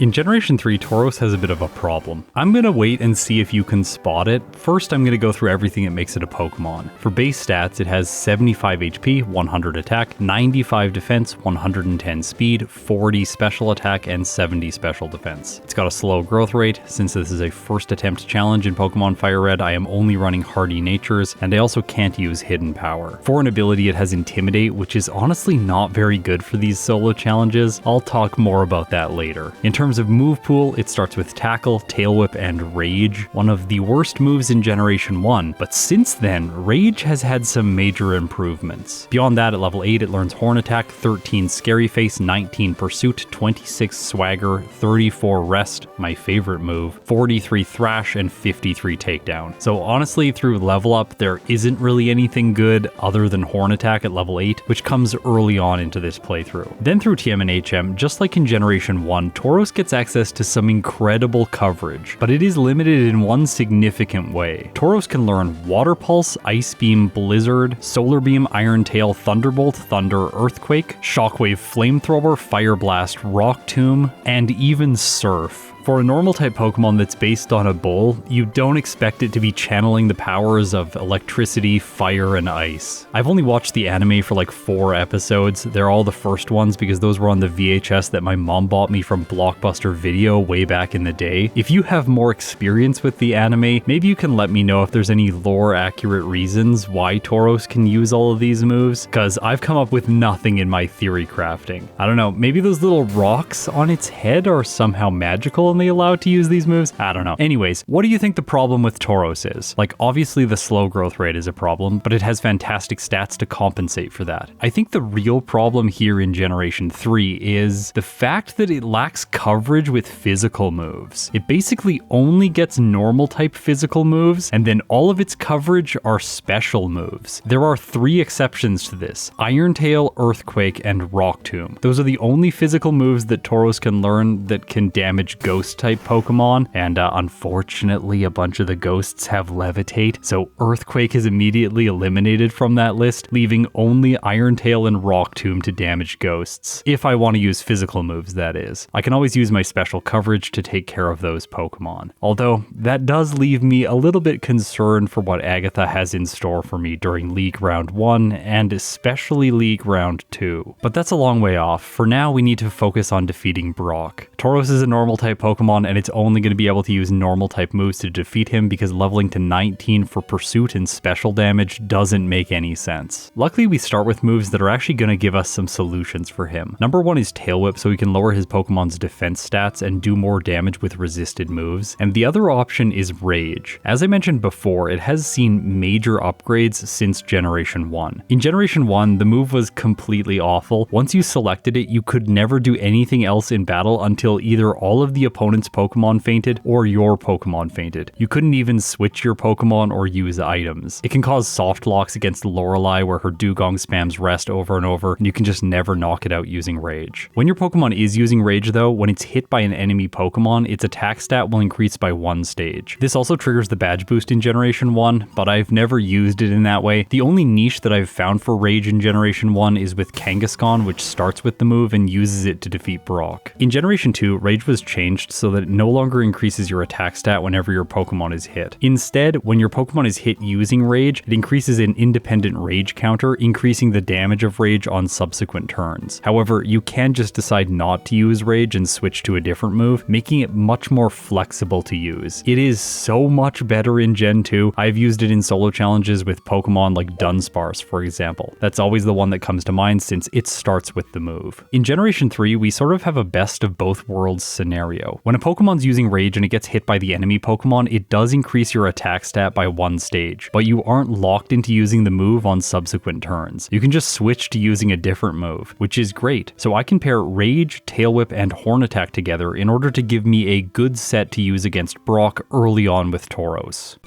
In Generation 3, Tauros has a bit of a problem. I'm gonna wait and see if you can spot it. First, I'm gonna go through everything that makes it a Pokemon. For base stats, it has 75 HP, 100 attack, 95 defense, 110 speed, 40 special attack, and 70 special defense. It's got a slow growth rate. Since this is a first attempt challenge in Pokemon FireRed, I am only running Hardy Natures, and I also can't use Hidden Power. For an ability, it has Intimidate, which is honestly not very good for these solo challenges. I'll talk more about that later. In terms of move pool, it starts with Tackle, Tail Whip, and Rage, one of the worst moves in Generation 1, but since then, Rage has had some major improvements. Beyond that, at level 8, it learns Horn Attack, 13 Scary Face, 19 Pursuit, 26 Swagger, 34 Rest, my favorite move, 43 Thrash, and 53 Takedown. So honestly, through level up, there isn't really anything good other than Horn Attack at level 8, which comes early on into this playthrough. Then through TM and HM, just like in Generation 1, Tauros gets access to some incredible coverage, but it is limited in one significant way. Tauros can learn Water Pulse, Ice Beam, Blizzard, Solar Beam, Iron Tail, Thunderbolt, Thunder, Earthquake, Shockwave, Flamethrower, Fire Blast, Rock Tomb, and even Surf. For a normal type Pokemon that's based on a bull, you don't expect it to be channeling the powers of electricity, fire, and ice. I've only watched the anime for like 4 episodes. They're all the first ones because those were on the VHS that my mom bought me from Blockbuster Video way back in the day. If you have more experience with the anime, maybe you can let me know if there's any lore accurate reasons why Tauros can use all of these moves, because I've come up with nothing in my theory crafting. I don't know, maybe those little rocks on its head are somehow magical and they allow it to use these moves? I don't know. Anyways, what do you think the problem with Tauros is? Like, obviously the slow growth rate is a problem, but it has fantastic stats to compensate for that. I think the real problem here in Generation 3 is the fact that it lacks coverage with physical moves. It basically only gets normal type physical moves, and then all of its coverage are special moves. There are 3 exceptions to this: Iron Tail, Earthquake, and Rock Tomb. Those are the only physical moves that Tauros can learn that can damage Ghost type Pokemon, and unfortunately a bunch of the ghosts have Levitate, so Earthquake is immediately eliminated from that list, leaving only Iron Tail and Rock Tomb to damage ghosts. If I want to use physical moves, that is. I can always use my special coverage to take care of those Pokemon. Although, that does leave me a little bit concerned for what Agatha has in store for me during League Round 1, and especially League Round 2. But that's a long way off. For now, we need to focus on defeating Brock. Tauros is a normal type Pokemon, and it's only going to be able to use normal type moves to defeat him because leveling to 19 for Pursuit and special damage doesn't make any sense. Luckily, we start with moves that are actually going to give us some solutions for him. Number 1 is Tail Whip, so we can lower his Pokemon's defense stats and do more damage with resisted moves. And the other option is Rage. As I mentioned before, it has seen major upgrades since Generation 1. In Generation 1, the move was completely awful. Once you selected it, you could never do anything else in battle until either all of the opponent's Pokemon fainted or your Pokemon fainted. You couldn't even switch your Pokemon or use items. It can cause soft locks against Lorelei where her Dugong spams Rest over and over, and you can just never knock it out using Rage. When your Pokemon is using Rage though, when it's hit by an enemy Pokemon, its attack stat will increase by 1 stage. This also triggers the badge boost in Generation 1, but I've never used it in that way. The only niche that I've found for Rage in Generation 1 is with Kangaskhan, which starts with the move and uses it to defeat Brock. In Generation 2, Rage was changed so that it no longer increases your attack stat whenever your Pokemon is hit. Instead, when your Pokemon is hit using Rage, it increases an independent Rage counter, increasing the damage of Rage on subsequent turns. However, you can just decide not to use Rage and switch to a different move, making it much more flexible to use. It is so much better in Gen 2. I've used it in solo challenges with Pokemon like Dunsparce, for example. That's always the one that comes to mind since it starts with the move. In Generation 3, we sort of have a best of both worlds scenario. When a Pokemon's using Rage and it gets hit by the enemy Pokemon, it does increase your attack stat by 1 stage, but you aren't locked into using the move on subsequent turns. You can just switch to using a different move, which is great. So I can pair Rage, Tail Whip, and Horn Attack together in order to give me a good set to use against Brock early on with Tauros.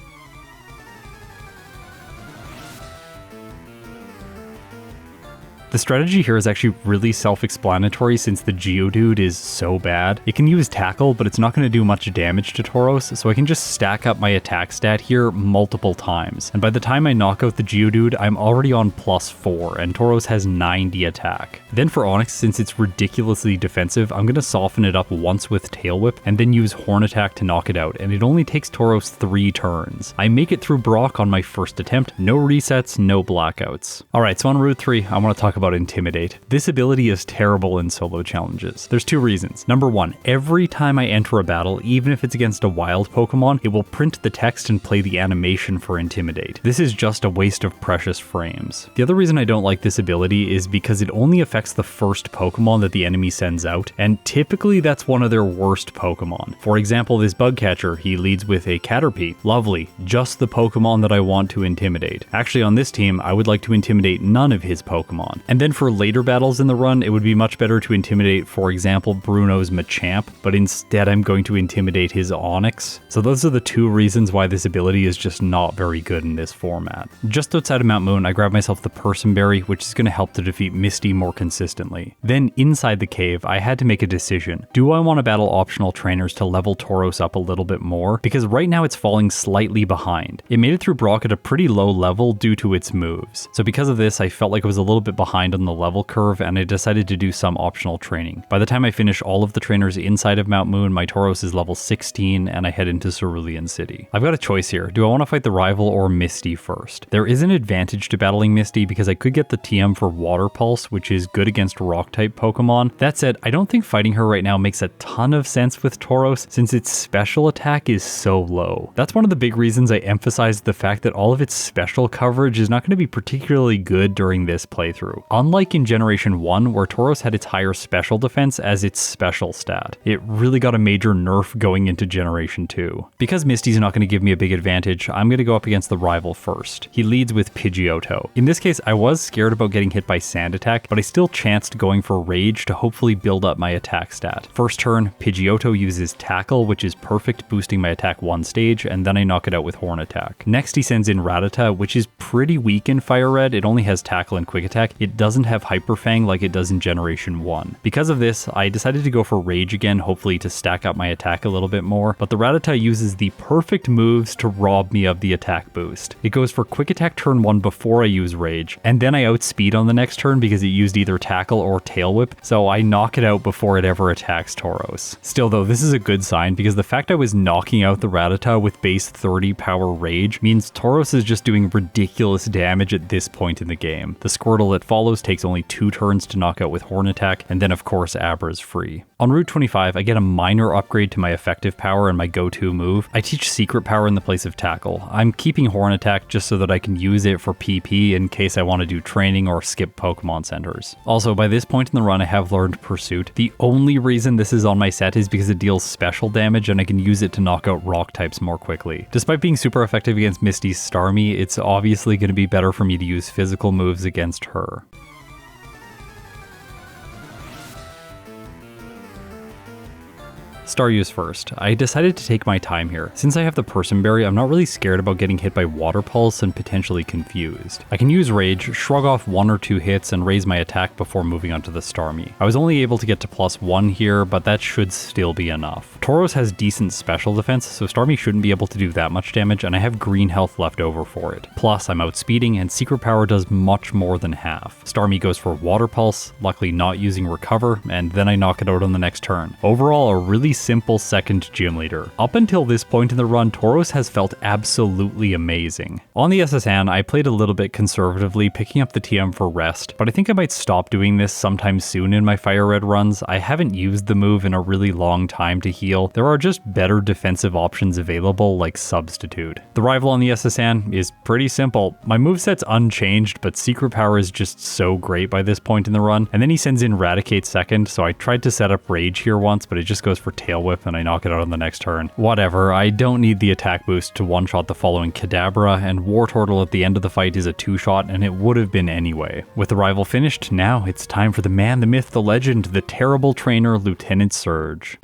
The strategy here is actually really self-explanatory since the Geodude is so bad. It can use tackle, but it's not going to do much damage to Tauros, so I can just stack up my attack stat here multiple times. And by the time I knock out the Geodude, I'm already on +4, and Tauros has 90 attack. Then for Onix, since it's ridiculously defensive, I'm going to soften it up once with Tail Whip, and then use Horn Attack to knock it out, and it only takes Tauros 3 turns. I make it through Brock on my first attempt, no resets, no blackouts. Alright, so on Route 3, I want to talk about Intimidate. This ability is terrible in solo challenges. There's 2 reasons. Number 1, every time I enter a battle, even if it's against a wild Pokemon, it will print the text and play the animation for Intimidate. This is just a waste of precious frames. The other reason I don't like this ability is because it only affects the first Pokemon that the enemy sends out, and typically that's one of their worst Pokemon. For example, this Bugcatcher, he leads with a Caterpie. Lovely, just the Pokemon that I want to intimidate. Actually, on this team, I would like to intimidate none of his Pokemon. And then for later battles in the run, it would be much better to intimidate, for example, Bruno's Machamp, but instead I'm going to intimidate his Onix. So those are the 2 reasons why this ability is just not very good in this format. Just outside of Mount Moon, I grabbed myself the Person Berry, which is going to help to defeat Misty more consistently. Then inside the cave, I had to make a decision. Do I want to battle optional trainers to level Tauros up a little bit more? Because right now it's falling slightly behind. It made it through Brock at a pretty low level due to its moves. So because of this, I felt like I was a little bit behind on the level curve, and I decided to do some optional training. By the time I finish all of the trainers inside of Mount Moon, my Tauros is level 16 and I head into Cerulean City. I've got a choice here. Do I want to fight the rival or Misty first? There is an advantage to battling Misty because I could get the TM for Water Pulse, which is good against rock type Pokemon. That said, I don't think fighting her right now makes a ton of sense with Tauros since its special attack is so low. That's one of the big reasons I emphasized the fact that all of its special coverage is not going to be particularly good during this playthrough. Unlike in Generation 1, where Tauros had its higher special defense as its special stat, it really got a major nerf going into Generation 2. Because Misty's not going to give me a big advantage, I'm going to go up against the rival first. He leads with Pidgeotto. In this case, I was scared about getting hit by Sand Attack, but I still chanced going for Rage to hopefully build up my attack stat. First turn, Pidgeotto uses Tackle, which is perfect, boosting my attack 1 stage, and then I knock it out with Horn Attack. Next, he sends in Rattata, which is pretty weak in FireRed. It only has Tackle and Quick Attack. It doesn't have Hyper Fang like it does in Generation 1. Because of this, I decided to go for Rage again, hopefully to stack up my attack a little bit more, but the Rattata uses the perfect moves to rob me of the attack boost. It goes for Quick Attack turn 1 before I use Rage, and then I outspeed on the next turn because it used either Tackle or Tail Whip, so I knock it out before it ever attacks Tauros. Still though, this is a good sign because the fact I was knocking out the Rattata with base 30 power Rage means Tauros is just doing ridiculous damage at this point in the game. The Squirtle that follows takes only 2 turns to knock out with Horn Attack, and then of course Abra's free. On Route 25, I get a minor upgrade to my effective power and my go-to move. I teach Secret Power in the place of Tackle. I'm keeping Horn Attack just so that I can use it for PP in case I want to do training or skip Pokemon Centers. Also, by this point in the run, I have learned Pursuit. The only reason this is on my set is because it deals special damage and I can use it to knock out rock types more quickly. Despite being super effective against Misty's Starmie, it's obviously going to be better for me to use physical moves against her. Staruse first. I decided to take my time here. Since I have the Person Berry, I'm not really scared about getting hit by Water Pulse and potentially confused. I can use Rage, shrug off 1 or 2 hits, and raise my attack before moving on to the Starmie. I was only able to get to +1 here, but that should still be enough. Tauros has decent special defense, so Starmie shouldn't be able to do that much damage, and I have green health left over for it. Plus, I'm outspeeding, and Secret Power does much more than half. Starmie goes for Water Pulse, luckily not using Recover, and then I knock it out on the next turn. Overall, a really simple second gym leader. Up until this point in the run, Tauros has felt absolutely amazing. On the SSN, I played a little bit conservatively, picking up the TM for Rest, but I think I might stop doing this sometime soon in my FireRed runs. I haven't used the move in a really long time to heal. There are just better defensive options available like Substitute. The rival on the SSN is pretty simple. My moveset's unchanged, but Secret Power is just so great by this point in the run, and then he sends in Raticate second, so I tried to set up Rage here once, but it just goes for Tail Whip and I knock it out on the next turn. Whatever, I don't need the attack boost to one-shot the following Kadabra, and Wartortle at the end of the fight is a 2-shot, and it would have been anyway. With the rival finished, now it's time for the man, the myth, the legend, the terrible trainer, Lieutenant Surge.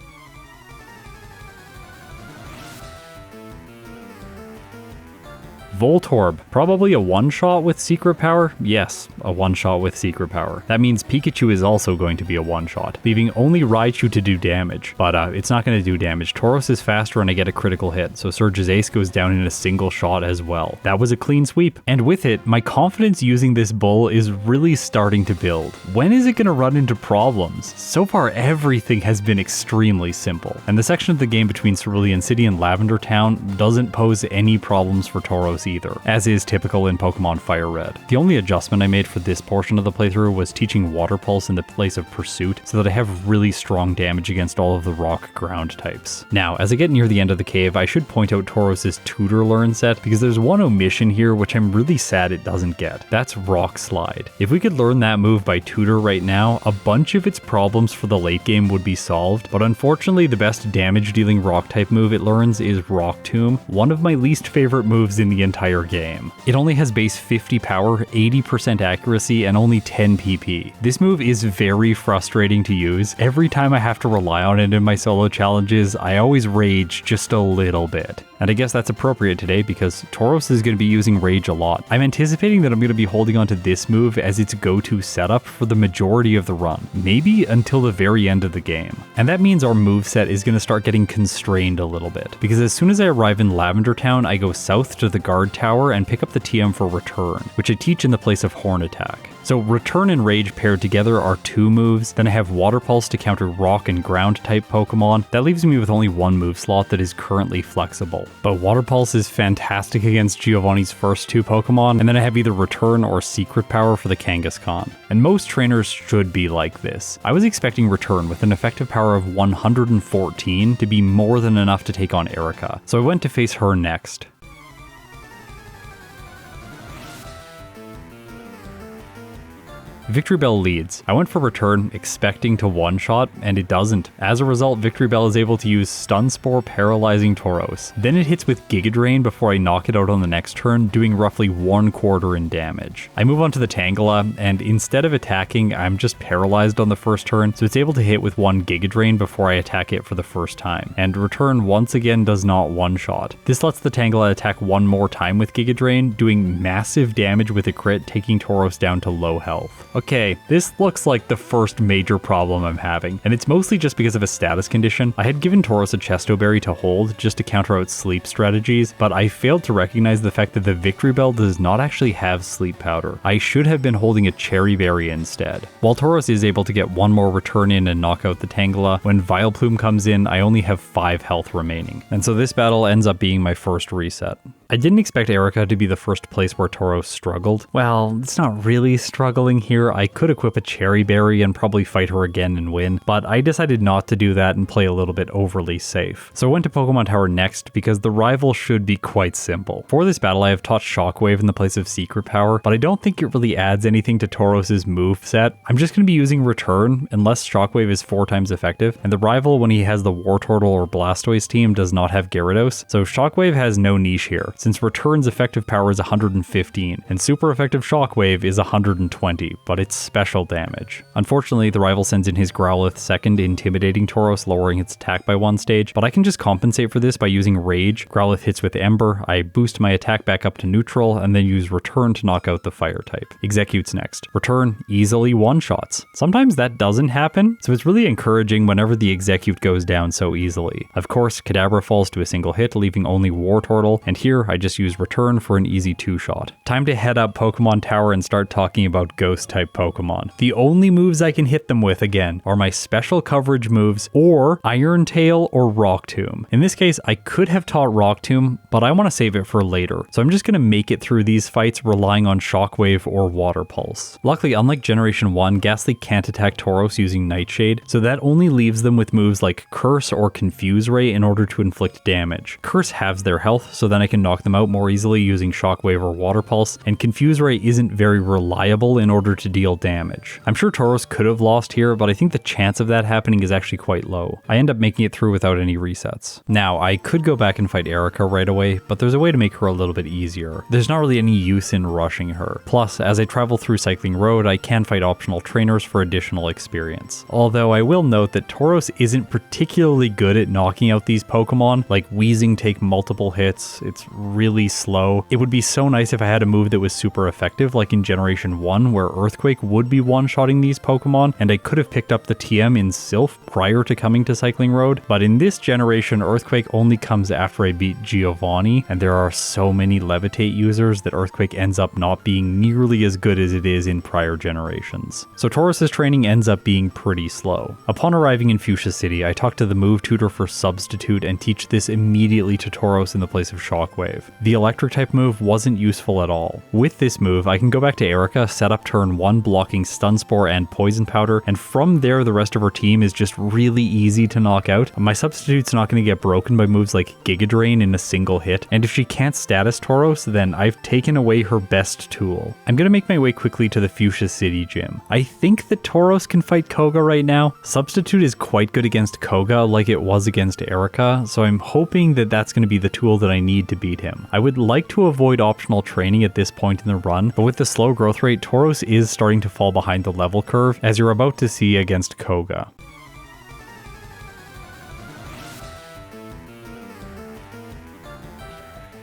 Voltorb, probably a one-shot with secret power? Yes, a one-shot with secret power. That means Pikachu is also going to be a one-shot, leaving only Raichu to do damage. But it's not going to do damage. Tauros is faster and I get a critical hit, so Surge's Ace goes down in a single shot as well. That was a clean sweep. And with it, my confidence using this bull is really starting to build. When is it going to run into problems? So far, everything has been extremely simple. And the section of the game between Cerulean City and Lavender Town doesn't pose any problems for Tauros either, as is typical in Pokemon FireRed. The only adjustment I made for this portion of the playthrough was teaching Water Pulse in the place of Pursuit so that I have really strong damage against all of the rock ground types. Now, as I get near the end of the cave, I should point out Tauros' Tutor Learn set because there's one omission here which I'm really sad it doesn't get. That's Rock Slide. If we could learn that move by Tutor right now, a bunch of its problems for the late game would be solved, but unfortunately the best damage dealing rock type move it learns is Rock Tomb, one of my least favorite moves in the entire game. It only has base 50 power, 80% accuracy, and only 10 PP. This move is very frustrating to use. Every time I have to rely on it in my solo challenges, I always rage just a little bit. And I guess that's appropriate today because Tauros is going to be using Rage a lot. I'm anticipating that I'm going to be holding onto this move as its go-to setup for the majority of the run, maybe until the very end of the game. And that means our moveset is going to start getting constrained a little bit, because as soon as I arrive in Lavender Town, I go south to the guard tower and pick up the TM for Return, which I teach in the place of Horn Attack. So Return and Rage paired together are two moves, then I have Water Pulse to counter rock and ground type Pokemon. That leaves me with only one move slot that is currently flexible. But Water Pulse is fantastic against Giovanni's first two Pokemon, and then I have either Return or Secret Power for the Kangaskhan. And most trainers should be like this. I was expecting Return with an effective power of 114 to be more than enough to take on Erica, so I went to face her next. Victreebel leads. I went for Return expecting to one-shot, and it doesn't. As a result, Victreebel is able to use Stun Spore paralyzing Tauros. Then it hits with Giga Drain before I knock it out on the next turn, doing roughly 1/4 in damage. I move on to the Tangela, and instead of attacking, I'm just paralyzed on the first turn, so it's able to hit with one Giga Drain before I attack it for the first time. And Return once again does not one-shot. This lets the Tangela attack one more time with Giga Drain, doing massive damage with a crit, taking Tauros down to low health. Okay, this looks like the first major problem I'm having, and it's mostly just because of a status condition. I had given Tauros a Chesto Berry to hold just to counter out sleep strategies, but I failed to recognize the fact that the Victreebel does not actually have sleep powder. I should have been holding a Cherry Berry instead. While Tauros is able to get one more return in and knock out the Tangela, when Vileplume comes in, I only have 5 health remaining, and so this battle ends up being my first reset. I didn't expect Erica to be the first place where Tauros struggled. Well, it's not really struggling here. I could equip a Cherry Berry and probably fight her again and win, but I decided not to do that and play a little bit overly safe. So I went to Pokemon Tower next because the rival should be quite simple. For this battle, I have taught Shockwave in the place of Secret Power, but I don't think it really adds anything to Tauros' moveset. I'm just going to be using Return unless Shockwave is 4 times effective, and the rival, when he has the Wartortle or Blastoise team, does not have Gyarados, so Shockwave has no niche here, since Return's effective power is 115, and super effective Shockwave is 120, but it's special damage. Unfortunately, the rival sends in his Growlithe second, intimidating Tauros, lowering its attack by 1 stage, but I can just compensate for this by using Rage. Growlithe hits with Ember, I boost my attack back up to neutral, and then use Return to knock out the fire type. Executes next. Return easily one-shots. Sometimes that doesn't happen, so it's really encouraging whenever the Execute goes down so easily. Of course, Kadabra falls to a single hit, leaving only Wartortle, and here I just use Return for an easy 2-shot. Time to head up Pokemon Tower and start talking about Ghost-type Pokemon. The only moves I can hit them with, again, are my special coverage moves or Iron Tail or Rock Tomb. In this case, I could have taught Rock Tomb, but I want to save it for later, so I'm just going to make it through these fights relying on Shockwave or Water Pulse. Luckily, unlike Generation 1, Ghastly can't attack Tauros using Nightshade, so that only leaves them with moves like Curse or Confuse Ray in order to inflict damage. Curse halves their health, so then I can knock them out more easily using Shockwave or Water Pulse, and Confuse Ray isn't very reliable in order to deal damage. I'm sure Tauros could have lost here, but I think the chance of that happening is actually quite low. I end up making it through without any resets. Now, I could go back and fight Erica right away, but there's a way to make her a little bit easier. There's not really any use in rushing her. Plus, as I travel through Cycling Road, I can fight optional trainers for additional experience. Although I will note that Tauros isn't particularly good at knocking out these Pokemon, like Weezing take multiple hits. It's really slow. It would be so nice if I had a move that was super effective, like in Generation 1, where Earthquake would be one-shotting these Pokemon, and I could have picked up the TM in Silph prior to coming to Cycling Road, but in this generation, Earthquake only comes after I beat Giovanni, and there are so many Levitate users that Earthquake ends up not being nearly as good as it is in prior generations. So Tauros' training ends up being pretty slow. Upon arriving in Fuchsia City, I talk to the move tutor for Substitute and teach this immediately to Tauros in the place of Shockwave. The electric type move wasn't useful at all. With this move, I can go back to Erica, set up turn 1 blocking Stun Spore and Poison Powder, and from there the rest of her team is just really easy to knock out. My Substitute's not going to get broken by moves like Giga Drain in a single hit, and if she can't status Tauros, then I've taken away her best tool. I'm going to make my way quickly to the Fuchsia City gym. I think that Tauros can fight Koga right now. Substitute is quite good against Koga like it was against Erica, so I'm hoping that that's going to be the tool that I need to beat him. I would like to avoid optional training at this point in the run, but with the slow growth rate, Tauros is starting to fall behind the level curve, as you're about to see against Koga.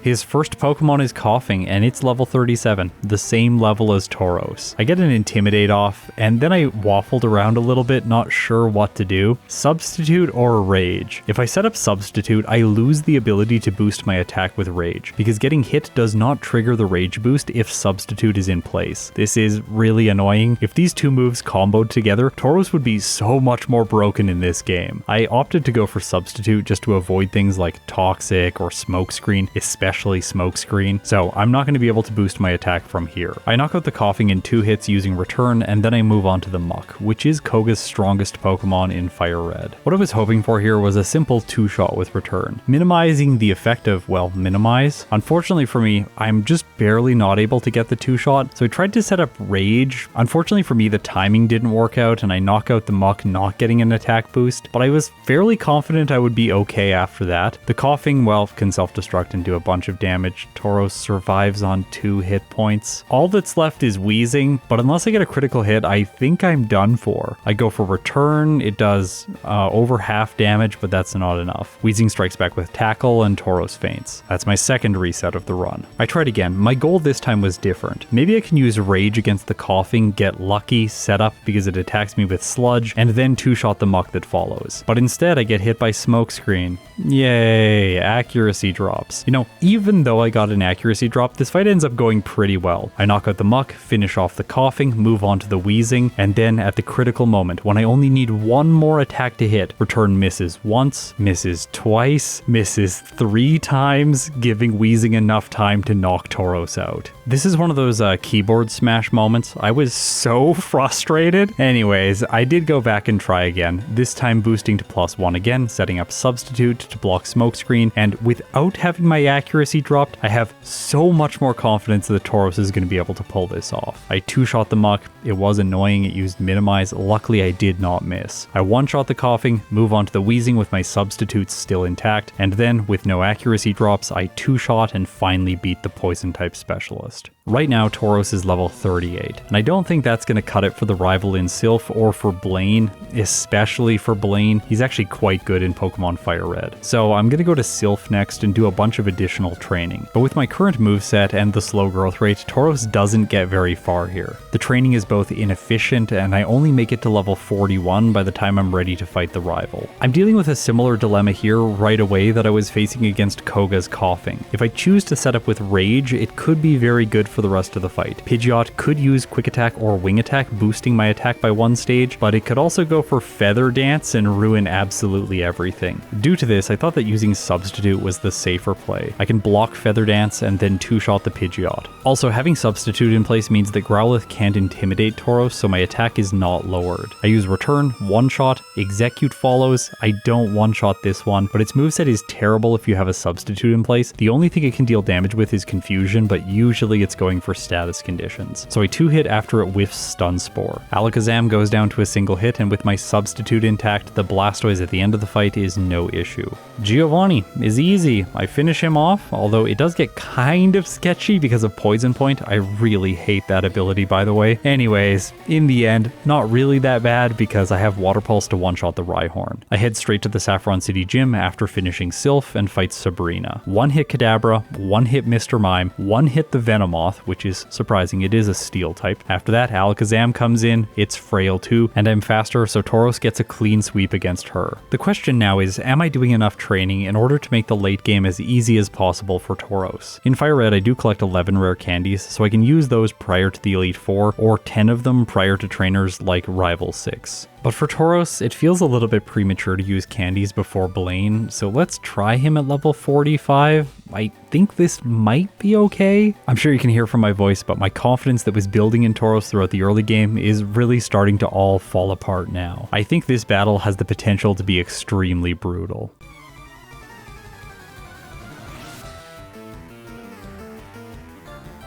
His first Pokemon is Coughing, and it's level 37, the same level as Tauros. I get an Intimidate off, and then I waffled around a little bit, not sure what to do. Substitute or Rage? If I set up Substitute, I lose the ability to boost my attack with Rage, because getting hit does not trigger the Rage boost if Substitute is in place. This is really annoying. If these two moves comboed together, Tauros would be so much more broken in this game. I opted to go for Substitute just to avoid things like Toxic or Smokescreen, especially Smokescreen, so I'm not going to be able to boost my attack from here. I knock out the Coughing in 2 hits using Return, and then I move on to the Muck, which is Koga's strongest Pokemon in FireRed. What I was hoping for here was a simple 2-shot with Return, minimizing the effect of, well, minimize. Unfortunately for me, I'm just barely not able to get the 2-shot, so I tried to set up Rage. Unfortunately for me, the timing didn't work out, and I knock out the Muck not getting an attack boost, but I was fairly confident I would be okay after that. The Coughing, well, can self-destruct and do a bunch of damage. Tauros survives on 2 hit points. All that's left is Wheezing, but unless I get a critical hit, I think I'm done for. I go for Return. It does over half damage, but that's not enough. Wheezing strikes back with Tackle, and Tauros faints. That's my second reset of the run. I tried again. My goal this time was different. Maybe I can use Rage against the Coughing, get lucky, set up because it attacks me with Sludge, and then 2-shot the Muck that follows. But instead, I get hit by Smokescreen. Yay, accuracy drops. You know, even though I got an accuracy drop, this fight ends up going pretty well. I knock out the Muck, finish off the Coughing, move on to the Wheezing, and then at the critical moment, when I only need one more attack to hit, Return misses once, misses twice, misses 3 times, giving Wheezing enough time to knock Tauros out. This is one of those keyboard smash moments. I was so frustrated. Anyways, I did go back and try again, this time boosting to +1 again, setting up Substitute to block Smokescreen, and without having my accuracy dropped, I have so much more confidence that Tauros is going to be able to pull this off. I 2-shot the Muck. It was annoying. It used Minimize. Luckily, I did not miss. I 1-shot the Coughing, move on to the Wheezing with my Substitutes still intact, and then, with no accuracy drops, I 2-shot and finally beat the Poison-type specialist. Right now, Tauros is level 38, and I don't think that's going to cut it for the rival in Silph or for Blaine, especially for Blaine. He's actually quite good in Pokemon FireRed. So I'm going to go to Silph next and do a bunch of additional training. But with my current moveset and the slow growth rate, Tauros doesn't get very far here. The training is both inefficient, and I only make it to level 41 by the time I'm ready to fight the rival. I'm dealing with a similar dilemma here right away that I was facing against Koga's Coughing. If I choose to set up with Rage, it could be very good for the rest of the fight. Pidgeot could use Quick Attack or Wing Attack, boosting my attack by 1 stage, but it could also go for Feather Dance and ruin absolutely everything. Due to this, I thought that using Substitute was the safer play. I can block Feather Dance and then 2-shot the Pidgeot. Also, having Substitute in place means that Growlithe can't intimidate Tauros, so my attack is not lowered. I use Return, 1-shot, Execute follows. I don't 1-shot this one, but its moveset is terrible if you have a Substitute in place. The only thing it can deal damage with is Confusion, but usually it's going going for status conditions. So I 2-hit after it whiffs Stun Spore. Alakazam goes down to a single hit, and with my substitute intact, the Blastoise at the end of the fight is no issue. Giovanni is easy. I finish him off, although it does get kind of sketchy because of Poison Point. I really hate that ability, by the way. Anyways, in the end, not really that bad because I have Water Pulse to one-shot the Rhyhorn. I head straight to the Saffron City Gym after finishing Silph and fight Sabrina. 1-hit Kadabra, 1-hit Mr. Mime, 1-hit the Venomoth, which is surprising, it is a steel type. After that, Alakazam comes in, it's frail too, and I'm faster, so Tauros gets a clean sweep against her. The question now is, am I doing enough training in order to make the late game as easy as possible for Tauros? In FireRed, I do collect 11 rare candies, so I can use those prior to the Elite Four, or 10 of them prior to trainers like Rival 6. But for Tauros, it feels a little bit premature to use candies before Blaine, so let's try him at level 45. I think this might be okay. I'm sure you can hear from my voice, but my confidence that was building in Tauros throughout the early game is really starting to all fall apart now. I think this battle has the potential to be extremely brutal.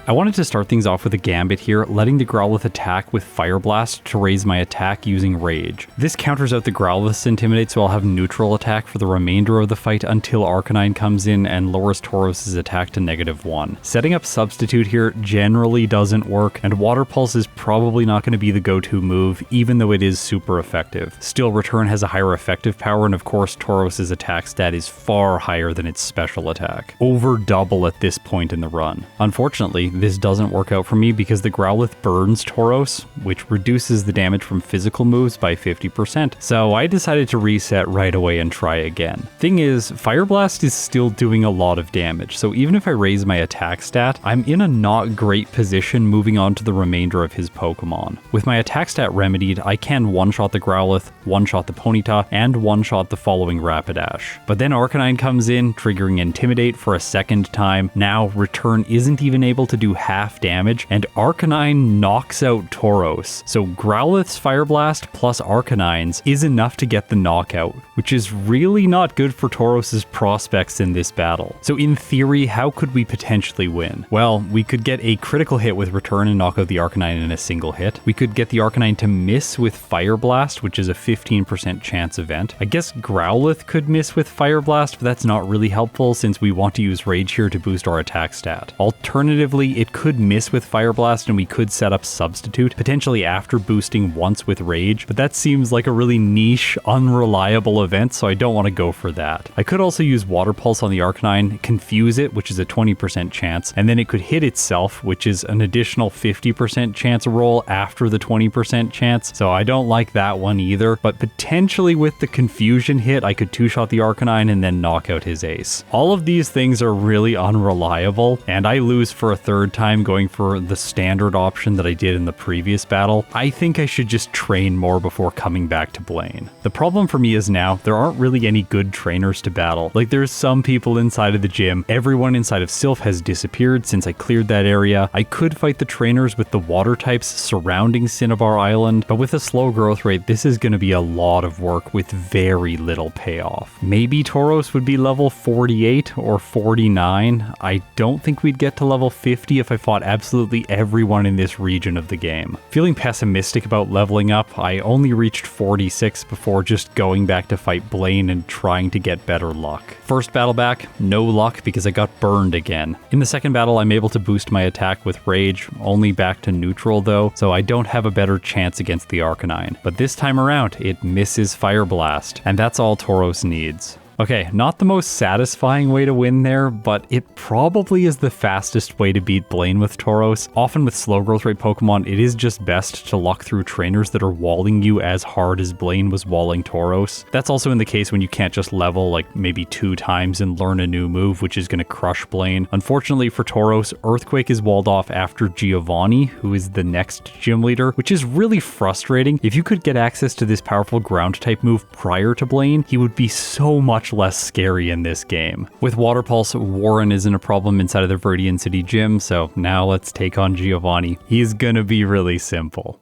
I wanted to start things off with a Gambit here, letting the Growlithe attack with Fire Blast to raise my attack using Rage. This counters out the Growlithe's Intimidate, so I'll have neutral attack for the remainder of the fight until Arcanine comes in and lowers Tauros' attack to -1. Setting up Substitute here generally doesn't work, and Water Pulse is probably not going to be the go-to move, even though it is super effective. Still, Return has a higher effective power, and of course Tauros' attack stat is far higher than its special attack. Over double at this point in the run. Unfortunately, this doesn't work out for me because the Growlithe burns Tauros, which reduces the damage from physical moves by 50%, so I decided to reset right away and try again. Thing is, Fire Blast is still doing a lot of damage, so even if I raise my attack stat, I'm in a not great position moving on to the remainder of his Pokemon. With my attack stat remedied, I can one-shot the Growlithe, one-shot the Ponyta, and one-shot the following Rapidash. But then Arcanine comes in, triggering Intimidate for a second time. Now, Return isn't even able to do half damage, and Arcanine knocks out Tauros. So Growlithe's Fire Blast plus Arcanine's is enough to get the knockout, which is really not good for Tauros' prospects in this battle. So in theory, how could we potentially win? Well, we could get a critical hit with Return and knock out the Arcanine in a single hit. We could get the Arcanine to miss with Fire Blast, which is a 15% chance event. I guess Growlithe could miss with Fire Blast, but that's not really helpful since we want to use Rage here to boost our attack stat. Alternatively, it could miss with Fire Blast and we could set up Substitute, potentially after boosting once with Rage, but that seems like a really niche, unreliable event, so I don't want to go for that. I could also use Water Pulse on the Arcanine, confuse it, which is a 20% chance, and then it could hit itself, which is an additional 50% chance roll after the 20% chance, so I don't like that one either, but potentially with the confusion hit, I could two-shot the Arcanine and then knock out his ace. All of these things are really unreliable, and I lose for a third time going for the standard option that I did in the previous battle. I think I should just train more before coming back to Blaine. The problem for me is now, there aren't really any good trainers to battle. Like, there's some people inside of the gym. Everyone inside of Silph has disappeared since I cleared that area. I could fight the trainers with the water types surrounding Cinnabar Island, but with a slow growth rate, this is going to be a lot of work with very little payoff. Maybe Tauros would be level 48 or 49. I don't think we'd get to level 50 if I fought absolutely everyone in this region of the game. Feeling pessimistic about leveling up, I only reached 46 before just going back to fight Blaine and trying to get better luck. First battle back, no luck because I got burned again. In the second battle, I'm able to boost my attack with Rage, only back to neutral though, so I don't have a better chance against the Arcanine. But this time around, it misses Fire Blast, and that's all Tauros needs. Okay, not the most satisfying way to win there, but it probably is the fastest way to beat Blaine with Tauros. Often with slow growth rate Pokemon, it is just best to luck through trainers that are walling you as hard as Blaine was walling Tauros. That's also in the case when you can't just level like maybe 2 times and learn a new move, which is going to crush Blaine. Unfortunately for Tauros, Earthquake is walled off after Giovanni, who is the next gym leader, which is really frustrating. If you could get access to this powerful ground type move prior to Blaine, he would be so much less scary in this game. With Water Pulse, Warren isn't a problem inside of the Viridian City gym, so now let's take on Giovanni. He's gonna be really simple.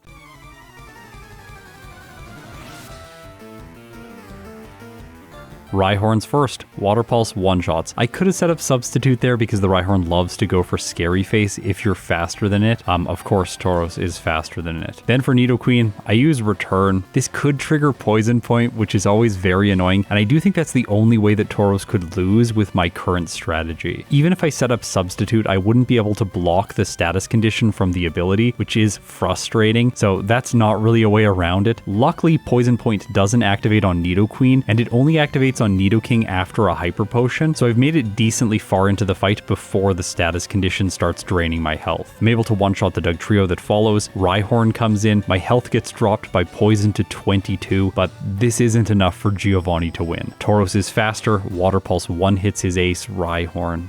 Rhyhorn's first. Water Pulse one-shots. I could have set up Substitute there because the Rhyhorn loves to go for Scary Face if you're faster than it. Of course, Tauros is faster than it. Then for Nidoqueen, I use Return. This could trigger Poison Point, which is always very annoying, and I do think that's the only way that Tauros could lose with my current strategy. Even if I set up Substitute, I wouldn't be able to block the status condition from the ability, which is frustrating, so that's not really a way around it. Luckily, Poison Point doesn't activate on Nidoqueen, and it only activates on Nidoking after a Hyper Potion, so I've made it decently far into the fight before the status condition starts draining my health. I'm able to one-shot the Dugtrio that follows, Rhyhorn comes in, my health gets dropped by Poison to 22, but this isn't enough for Giovanni to win. Tauros is faster, Water Pulse one hits his ace, Rhyhorn.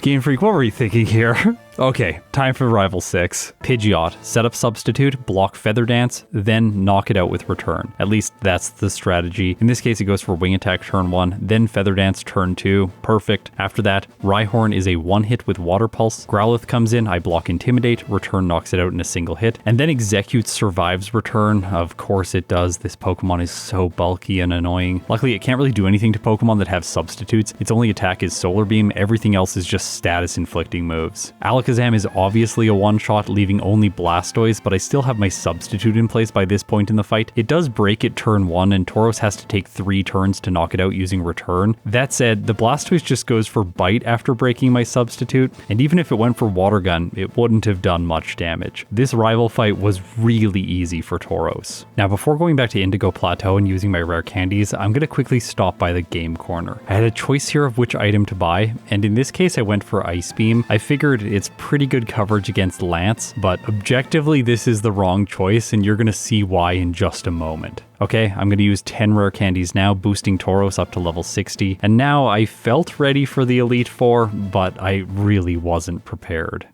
Game Freak, what were you thinking here? Okay, time for Rival 6. Pidgeot, set up Substitute, block Feather Dance, then knock it out with Return. At least that's the strategy. In this case, it goes for Wing Attack turn 1, then Feather Dance turn 2. Perfect. After that, Rhyhorn is a one-hit with Water Pulse. Growlithe comes in, I block Intimidate, Return knocks it out in a single hit, and then Execute survives Return. Of course it does. This Pokemon is so bulky and annoying. Luckily, it can't really do anything to Pokemon that have substitutes. Its only attack is Solar Beam. Everything else is just status-inflicting moves. Alakazam is obviously a one-shot, leaving only Blastoise, but I still have my substitute in place by this point in the fight. It does break it turn 1, and Tauros has to take 3 turns to knock it out using Return. That said, the Blastoise just goes for Bite after breaking my substitute, and even if it went for Water Gun, it wouldn't have done much damage. This rival fight was really easy for Tauros. Now, before going back to Indigo Plateau and using my rare candies, I'm going to quickly stop by the game corner. I had a choice here of which item to buy, and in this case I went for Ice Beam. I figured it's pretty good coverage against Lance, but objectively this is the wrong choice, and you're going to see why in just a moment. Okay, I'm going to use 10 rare candies now, boosting Tauros up to level 60, and now I felt ready for the Elite Four, but I really wasn't prepared.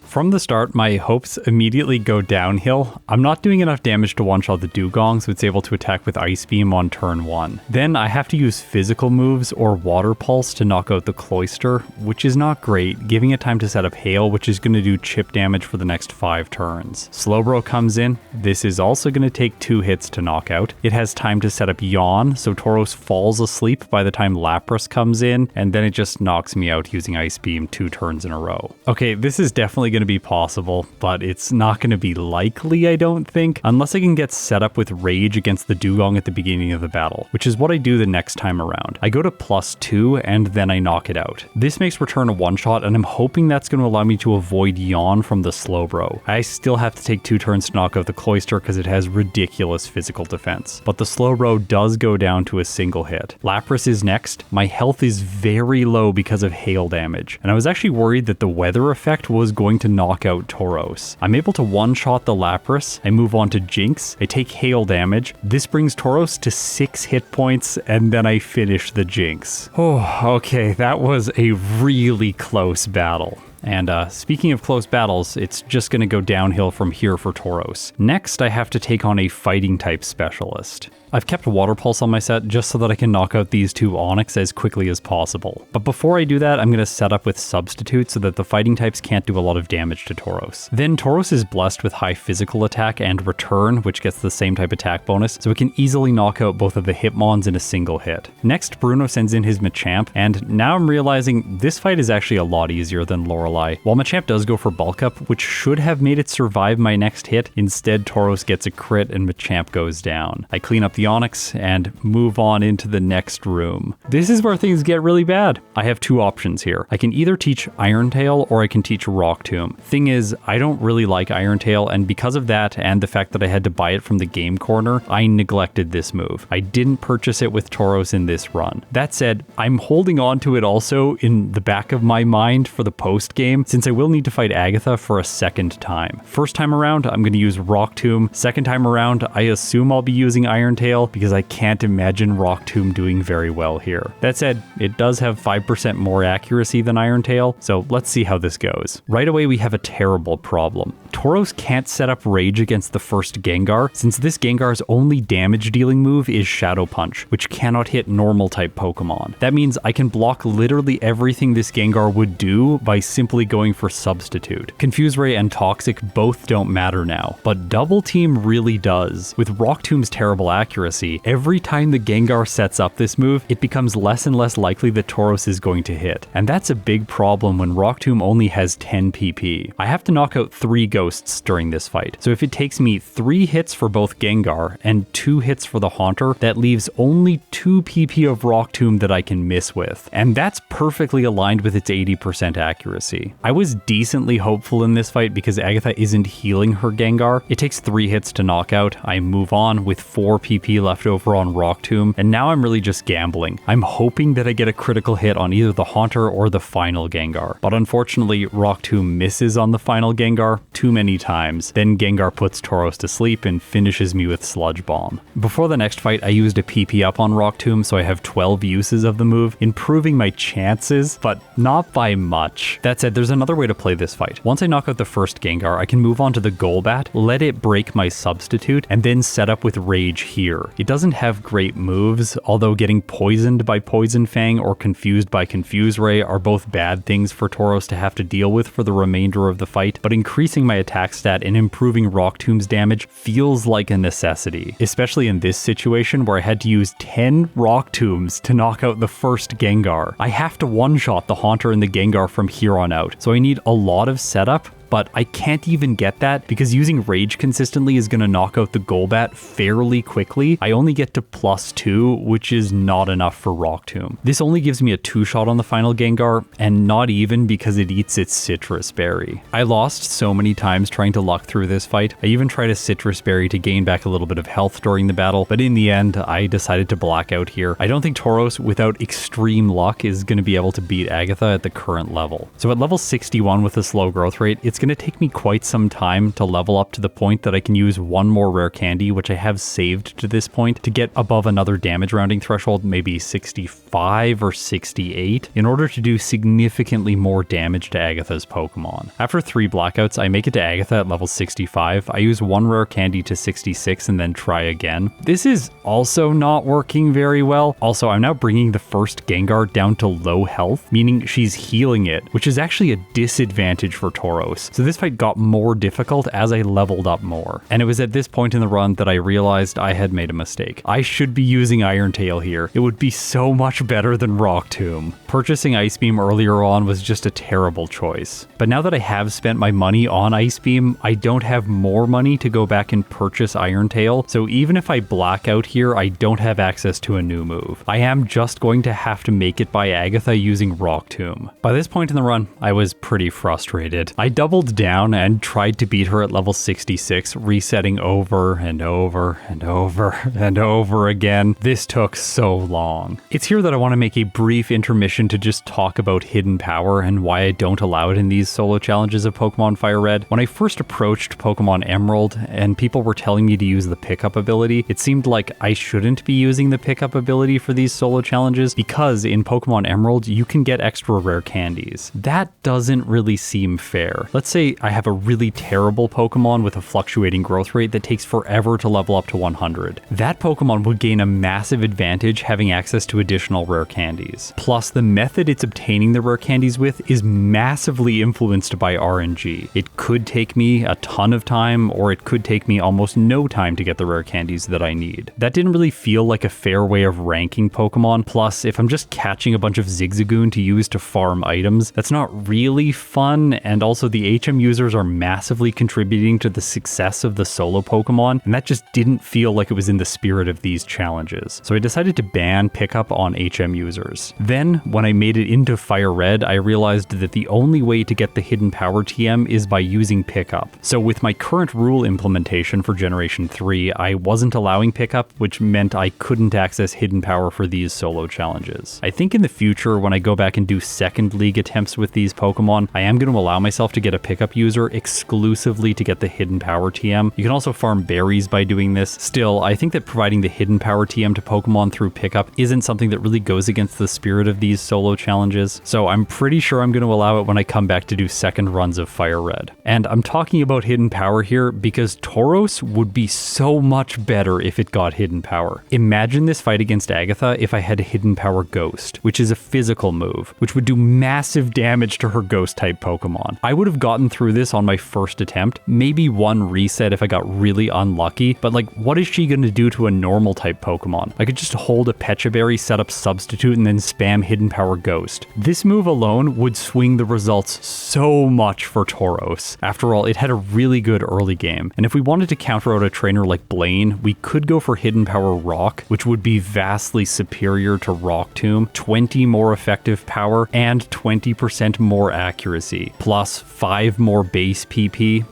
From the start, my hopes immediately go downhill. I'm not doing enough damage to one-shot the Dugong, so it's able to attack with Ice Beam on turn 1. Then I have to use physical moves or Water Pulse to knock out the Cloyster, which is not great, giving it time to set up Hail, which is going to do chip damage for the next 5 turns. Slowbro comes in. This is also going to take 2 hits to knock out. It has time to set up Yawn, so Tauros falls asleep by the time Lapras comes in, and then it just knocks me out using Ice Beam 2 turns in a row. Okay, this is definitely going to be possible, but it's not going to be likely, I don't think, unless I can get set up with Rage against the Dugong at the beginning of the battle, which is what I do the next time around. I go to +2 and then I knock it out. This makes Return a one-shot, and I'm hoping that's going to allow me to avoid Yawn from the Slowbro. I still have to take 2 turns to knock out the Cloyster because it has ridiculous physical defense, but the Slowbro does go down to a single hit. Lapras is next. My health is very low because of hail damage, and I was actually worried that the weather effect was going to knock out Tauros. I'm able to one-shot the Lapras. I move on to Jinx. I take hail damage. This brings Tauros to 6 hit points, and then I finish the Jinx. Oh, okay, that was a really close battle. And speaking of close battles, it's just going to go downhill from here for Tauros. Next, I have to take on a fighting type specialist. I've kept Water Pulse on my set just so that I can knock out these 2 Onix as quickly as possible. But before I do that, I'm going to set up with Substitute so that the fighting types can't do a lot of damage to Tauros. Then Tauros is blessed with high physical attack and Return, which gets the same type attack bonus, so it can easily knock out both of the Hitmons in a single hit. Next, Bruno sends in his Machamp, and now I'm realizing this fight is actually a lot easier than Lorelei. While Machamp does go for Bulk Up, which should have made it survive my next hit, instead Tauros gets a crit and Machamp goes down. I clean up the Onix and move on into the next room. This is where things get really bad. I have 2 options here. I can either teach Iron Tail or I can teach Rock Tomb. Thing is, I don't really like Iron Tail, and because of that and the fact that I had to buy it from the game corner, I neglected this move. I didn't purchase it with Tauros in this run. That said, I'm holding on to it also in the back of my mind for the post game, since I will need to fight Agatha for a second time. First time around, I'm going to use Rock Tomb. Second time around, I assume I'll be using Iron Tail because I can't imagine Rock Tomb doing very well here. That said, it does have 5% more accuracy than Iron Tail, so let's see how this goes. Right away, we have a terrible problem. Tauros can't set up Rage against the first Gengar, since this Gengar's only damage dealing move is Shadow Punch, which cannot hit normal type Pokemon. That means I can block literally everything this Gengar would do by simply simply going for Substitute. Confuse Ray and Toxic both don't matter now, but Double Team really does. With Rock Tomb's terrible accuracy, every time the Gengar sets up this move, it becomes less and less likely that Tauros is going to hit. And that's a big problem when Rock Tomb only has 10 PP. I have to knock out 3 ghosts during this fight, so if it takes me 3 hits for both Gengar and 2 hits for the Haunter, that leaves only 2 PP of Rock Tomb that I can miss with. And that's perfectly aligned with its 80% accuracy. I was decently hopeful in this fight because Agatha isn't healing her Gengar. It takes 3 hits to knock out. I move on with 4 PP left over on Rock Tomb, and now I'm really just gambling. I'm hoping that I get a critical hit on either the Haunter or the final Gengar. But unfortunately, Rock Tomb misses on the final Gengar too many times. Then Gengar puts Tauros to sleep and finishes me with Sludge Bomb. Before the next fight, I used a PP up on Rock Tomb, so I have 12 uses of the move, improving my chances, but not by much. That said, there's another way to play this fight. Once I knock out the first Gengar, I can move on to the Golbat, let it break my Substitute, and then set up with Rage here. It doesn't have great moves, although getting poisoned by Poison Fang or confused by Confuse Ray are both bad things for Tauros to have to deal with for the remainder of the fight, but increasing my attack stat and improving Rock Tomb's damage feels like a necessity, especially in this situation where I had to use 10 Rock Tombs to knock out the first Gengar. I have to one-shot the Haunter and the Gengar from here on out, so I need a lot of setup, but I can't even get that because using Rage consistently is going to knock out the Golbat fairly quickly. I only get to +2, which is not enough for Rock Tomb. This only gives me a 2-shot on the final Gengar, and not even because it eats its Citrus Berry. I lost so many times trying to luck through this fight. I even tried a Citrus Berry to gain back a little bit of health during the battle, but in the end, I decided to black out here. I don't think Tauros, without extreme luck, is going to be able to beat Agatha at the current level. So at level 61 with a slow growth rate, it's going to take me quite some time to level up to the point that I can use one more rare candy, which I have saved to this point, to get above another damage rounding threshold, maybe 65 or 68, in order to do significantly more damage to Agatha's Pokemon. After 3 blackouts, I make it to Agatha at level 65. I use 1 rare candy to 66 and then try again. This is also not working very well. Also, I'm now bringing the first Gengar down to low health, meaning she's healing it, which is actually a disadvantage for Tauros. So this fight got more difficult as I leveled up more. And it was at this point in the run that I realized I had made a mistake. I should be using Iron Tail here. It would be so much better than Rock Tomb. Purchasing Ice Beam earlier on was just a terrible choice. But now that I have spent my money on Ice Beam, I don't have more money to go back and purchase Iron Tail. So even if I black out here, I don't have access to a new move. I am just going to have to make it by Agatha using Rock Tomb. By this point in the run, I was pretty frustrated. I doubled down and tried to beat her at level 66, resetting over and over and over and over again. This took so long. It's here that I want to make a brief intermission to just talk about hidden power and why I don't allow it in these solo challenges of Pokemon FireRed. When I first approached Pokemon Emerald and people were telling me to use the pickup ability, it seemed like I shouldn't be using the pickup ability for these solo challenges because in Pokemon Emerald you can get extra rare candies. That doesn't really seem fair. Let's say I have a really terrible Pokemon with a fluctuating growth rate that takes forever to level up to 100. That Pokemon would gain a massive advantage having access to additional rare candies. Plus, the method it's obtaining the rare candies with is massively influenced by RNG. It could take me a ton of time, or it could take me almost no time to get the rare candies that I need. That didn't really feel like a fair way of ranking Pokemon. Plus, if I'm just catching a bunch of Zigzagoon to use to farm items, that's not really fun, and also the HM users are massively contributing to the success of the solo Pokemon, and that just didn't feel like it was in the spirit of these challenges. So I decided to ban pickup on HM users. Then, when I made it into FireRed, I realized that the only way to get the hidden power TM is by using pickup. So with my current rule implementation for Generation 3, I wasn't allowing pickup, which meant I couldn't access hidden power for these solo challenges. I think in the future, when I go back and do second league attempts with these Pokemon, I am going to allow myself to get a pickup user exclusively to get the hidden power TM. You can also farm berries by doing this. Still, I think that providing the hidden power TM to Pokemon through pickup isn't something that really goes against the spirit of these solo challenges, so I'm pretty sure I'm going to allow it when I come back to do second runs of FireRed. And I'm talking about hidden power here because Tauros would be so much better if it got hidden power. Imagine this fight against Agatha if I had hidden power Ghost, which is a physical move, which would do massive damage to her ghost type Pokemon. I would have gotten through this on my first attempt, maybe one reset if I got really unlucky, but like, what is she going to do to a normal type Pokemon? I could just hold a Pecha Berry, set up Substitute, and then spam hidden power Ghost. This move alone would swing the results so much for Tauros. After all, it had a really good early game, and if we wanted to counter out a trainer like Blaine, we could go for hidden power Rock, which would be vastly superior to Rock Tomb, 20 more effective power, and 20% more accuracy, plus 5 more base PP.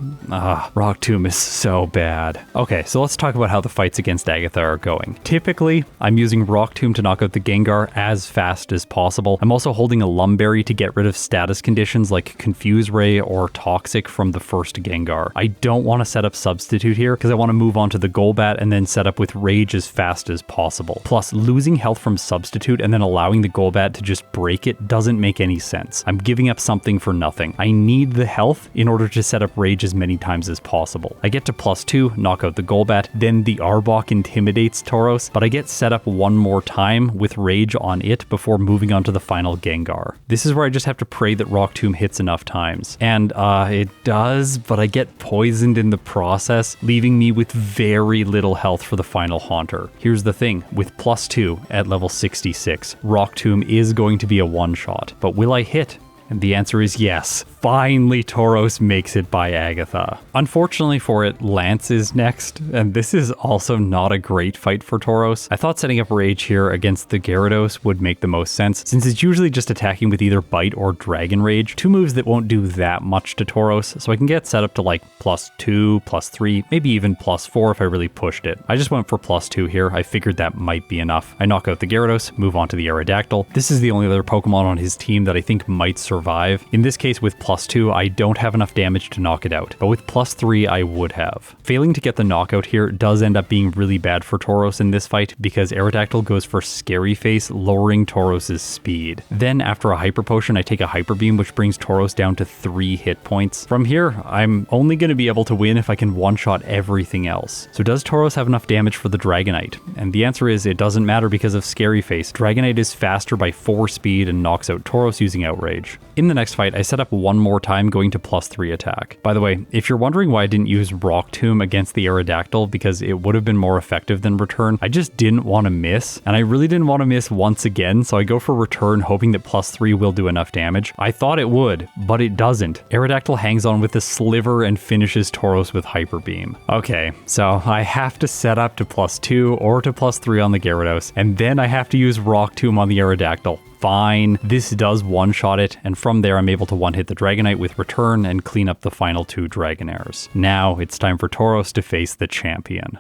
Rock Tomb is so bad. Okay, so let's talk about how the fights against Agatha are going. Typically, I'm using Rock Tomb to knock out the Gengar as fast as possible. I'm also holding a Lumberry to get rid of status conditions like Confuse Ray or Toxic from the first Gengar. I don't want to set up Substitute here because I want to move on to the Golbat and then set up with Rage as fast as possible. Plus, losing health from Substitute and then allowing the Golbat to just break it doesn't make any sense. I'm giving up something for nothing. I need the health in order to set up Rage as many times as possible. I get to +2, knock out the Golbat, then the Arbok intimidates Tauros, but I get set up one more time with Rage on it before moving on to the final Gengar. This is where I just have to pray that Rock Tomb hits enough times. And it does, but I get poisoned in the process, leaving me with very little health for the final Haunter. Here's the thing, with +2 at level 66, Rock Tomb is going to be a one-shot, but will I hit? And the answer is yes. Finally, Tauros makes it by Agatha. Unfortunately for it, Lance is next, and this is also not a great fight for Tauros. I thought setting up Rage here against the Gyarados would make the most sense, since it's usually just attacking with either Bite or Dragon Rage, two moves that won't do that much to Tauros, so I can get set up to like +2, +3, maybe even +4 if I really pushed it. I just went for +2 here. I figured that might be enough. I knock out the Gyarados, move on to the Aerodactyl. This is the only other Pokemon on his team that I think might survive. In this case, with +2, I don't have enough damage to knock it out, but with +3, I would have. Failing to get the knockout here does end up being really bad for Tauros in this fight because Aerodactyl goes for Scary Face, lowering Tauros' speed. Then after a Hyper Potion, I take a Hyper Beam, which brings Tauros down to 3 hit points. From here, I'm only going to be able to win if I can one-shot everything else. So does Tauros have enough damage for the Dragonite? And the answer is it doesn't matter because of Scary Face. Dragonite is faster by 4 speed and knocks out Tauros using Outrage. In the next fight, I set up one more time going to +3 attack. By the way, if you're wondering why I didn't use Rock Tomb against the Aerodactyl because it would have been more effective than Return, I just didn't want to miss, and I really didn't want to miss once again, so I go for Return hoping that +3 will do enough damage. I thought it would, but it doesn't. Aerodactyl hangs on with a Sliver and finishes Tauros with Hyper Beam. Okay, so I have to set up to +2 or to +3 on the Gyarados, and then I have to use Rock Tomb on the Aerodactyl. Fine, this does one-shot it, and from there I'm able to one-hit the Dragonite with Return and clean up the final 2 Dragonairs. Now it's time for Tauros to face the champion.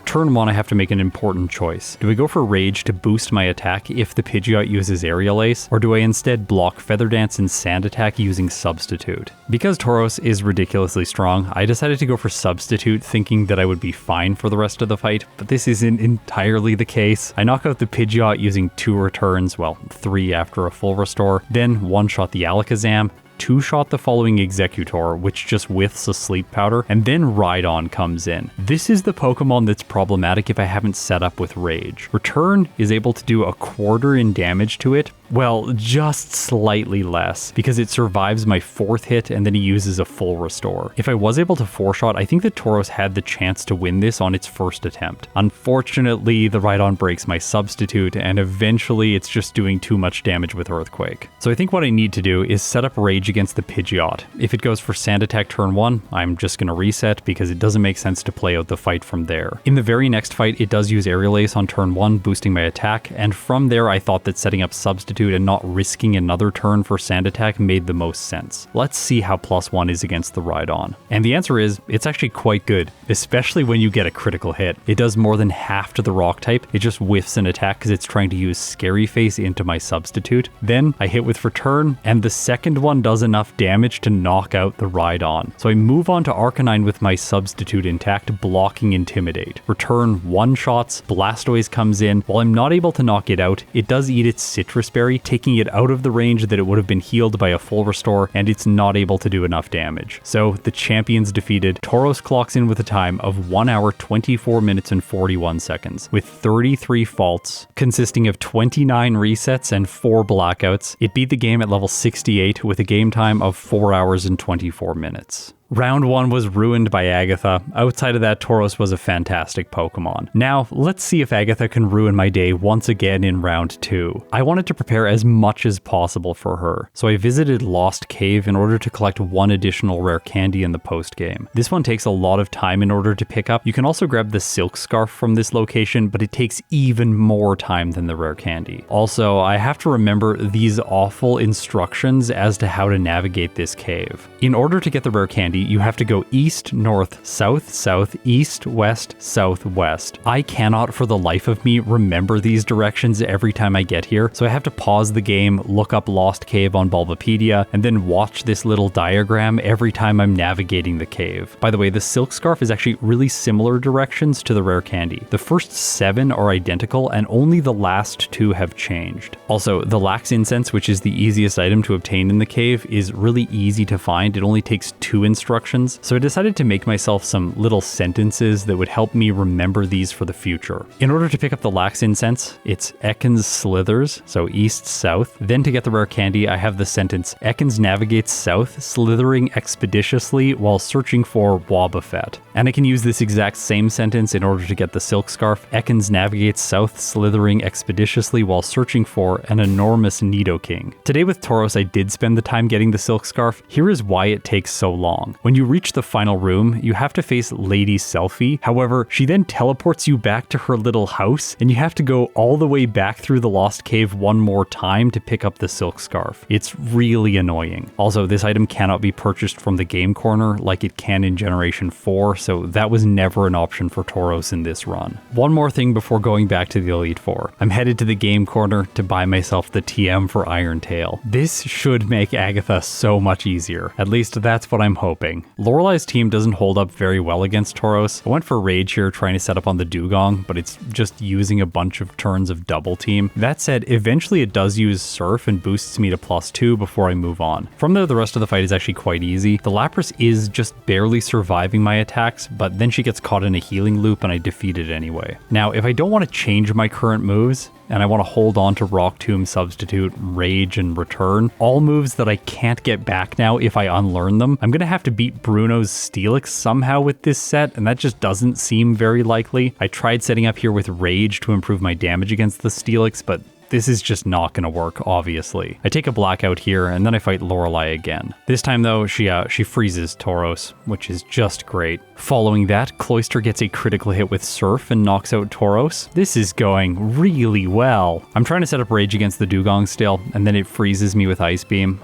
Turn 1, I have to make an important choice. Do I go for Rage to boost my attack if the Pidgeot uses Aerial Ace, or do I instead block Feather Dance and Sand Attack using Substitute? Because Tauros is ridiculously strong, I decided to go for Substitute thinking that I would be fine for the rest of the fight, but this isn't entirely the case. I knock out the Pidgeot using 2 returns, well, 3 after a full restore, then one-shot the Alakazam, 2-shot the following Executor, which just whiffs a Sleep Powder, and then Rhydon comes in. This is the Pokemon that's problematic if I haven't set up with Rage. Return is able to do 1/4 in damage to it, well, just slightly less, because it survives my 4th hit and then he uses a full restore. If I was able to 4-shot, I think that Tauros had the chance to win this on its first attempt. Unfortunately, the Rhydon breaks my Substitute, and eventually it's just doing too much damage with Earthquake. So I think what I need to do is set up Rage against the Pidgeot. If it goes for Sand Attack turn 1, I'm just going to reset because it doesn't make sense to play out the fight from there. In the very next fight, it does use Aerial Ace on turn 1, boosting my attack, and from there I thought that setting up Substitute substitute and not risking another turn for sand attack made the most sense. Let's see how +1 is against the Rhydon. And the answer is, it's actually quite good, especially when you get a critical hit. It does more than half to the rock type, it just whiffs an attack because it's trying to use Scary Face into my substitute. Then I hit with Return, and the second one does enough damage to knock out the Rhydon. So I move on to Arcanine with my substitute intact, blocking Intimidate. Return one-shots, Blastoise comes in. While I'm not able to knock it out, it does eat its Citrus Berry, taking it out of the range that it would have been healed by a full restore, and it's not able to do enough damage. So the champion's defeated. Tauros clocks in with a time of 1 hour, 24 minutes, and 41 seconds, with 33 faults, consisting of 29 resets and 4 blackouts. It beat the game at level 68 with a game time of 4 hours and 24 minutes. Round 1 was ruined by Agatha. Outside of that, Tauros was a fantastic Pokemon. Now, let's see if Agatha can ruin my day once again in round 2. I wanted to prepare as much as possible for her, so I visited Lost Cave in order to collect 1 additional rare candy in the post-game. This one takes a lot of time in order to pick up. You can also grab the Silk Scarf from this location, but it takes even more time than the rare candy. Also, I have to remember these awful instructions as to how to navigate this cave. In order to get the rare candy, you have to go east, north, south, south, east, west, southwest. I cannot for the life of me remember these directions every time I get here, so I have to pause the game, look up Lost Cave on Bulbapedia, and then watch this little diagram every time I'm navigating the cave. By the way, the Silk Scarf is actually really similar directions to the rare candy. The first 7 are identical, and only the last 2 have changed. Also, the Lax Incense, which is the easiest item to obtain in the cave, is really easy to find. It only takes 2 instructions, so I decided to make myself some little sentences that would help me remember these for the future. In order to pick up the Lax Incense, it's Ekans slithers, so east-south. Then to get the rare candy, I have the sentence, Ekans navigates south, slithering expeditiously while searching for Wobbuffet. And I can use this exact same sentence in order to get the Silk Scarf. Ekans navigates south, slithering expeditiously while searching for an enormous Nidoking. Today with Tauros, I did spend the time getting the Silk Scarf. Here is why it takes so long. When you reach the final room, you have to face Lady Selfie. However, she then teleports you back to her little house, and you have to go all the way back through the Lost Cave one more time to pick up the Silk Scarf. It's really annoying. Also, this item cannot be purchased from the game corner like it can in Generation 4, so that was never an option for Tauros in this run. One more thing before going back to the Elite Four. I'm headed to the game corner to buy myself the TM for Iron Tail. This should make Agatha so much easier. At least that's what I'm hoping. Lorelei's team doesn't hold up very well against Tauros. I went for Rage here trying to set up on the Dugong, but it's just using a bunch of turns of double team. That said, eventually it does use Surf and boosts me to +2 before I move on. From there, the rest of the fight is actually quite easy. The Lapras is just barely surviving my attacks, but then she gets caught in a healing loop and I defeat it anyway. Now, if I don't want to change my current moves, and I want to hold on to Rock Tomb, Substitute, Rage, and Return, all moves that I can't get back now if I unlearn them, I'm going to have to beat Bruno's Steelix somehow with this set, and that just doesn't seem very likely. I tried setting up here with Rage to improve my damage against the Steelix, but this is just not going to work, obviously. I take a blackout here, and then I fight Lorelei again. This time, though, she freezes Tauros, which is just great. Following that, Cloyster gets a critical hit with Surf and knocks out Tauros. This is going really well. I'm trying to set up Rage against the Dugong still, and then it freezes me with Ice Beam.